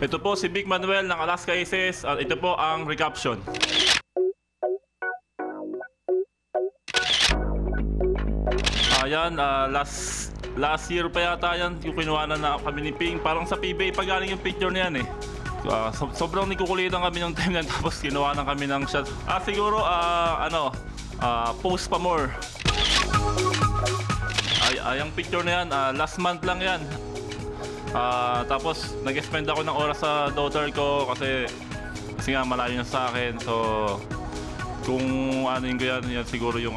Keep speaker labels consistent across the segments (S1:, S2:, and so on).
S1: Ito po si Big Manuel ng Alaska Aces at ito po ang recaption. Ayan, last year pa yata yan yung kinuha na kami ni Ping. Parang sa PBA pa galing yung picture na yan eh. Sobrang nikukulitan kami ng time na tapos kinuha na kami ng shot. Siguro post pa more. Yung picture na yan, last month lang yan. Tapos nag-spend ako ng oras sa daughter ko kasi nga malayo na sa akin. So kung ano yung yan siguro yung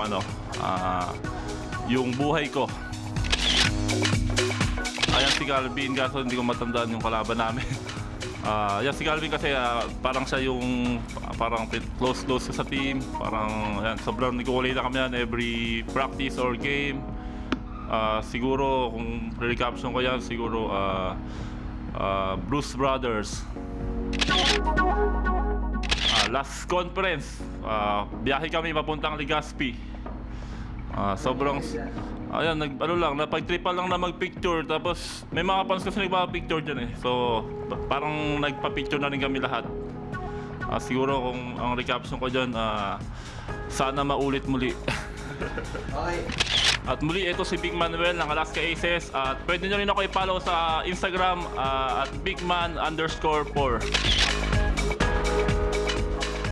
S1: yung buhay ko. Ayan si Calvin, kaso hindi ko matandaan yung kalaban namin. Yan si Calvin kasi parang siya yung parang close sa team. Parang yan, sobrang nagkukulay na kami yan every practice or game. Siguro kung recaption ko yan, siguro Bruce Brothers. Last conference, biyahe kami papuntang Legazpi. Sobrang ayan, napag-tripan lang na mag-picture. Tapos may mga fans kasi nagpa-picture dyan eh. So parang nagpa-picture na rin kami lahat. Siguro kung ang recaption ko dyan, sana maulit muli.
S2: Okay.
S1: At muli, ito si Big Manuel ng Alaska Aces. At pwede nyo rin ako i-follow sa Instagram at bigman_4.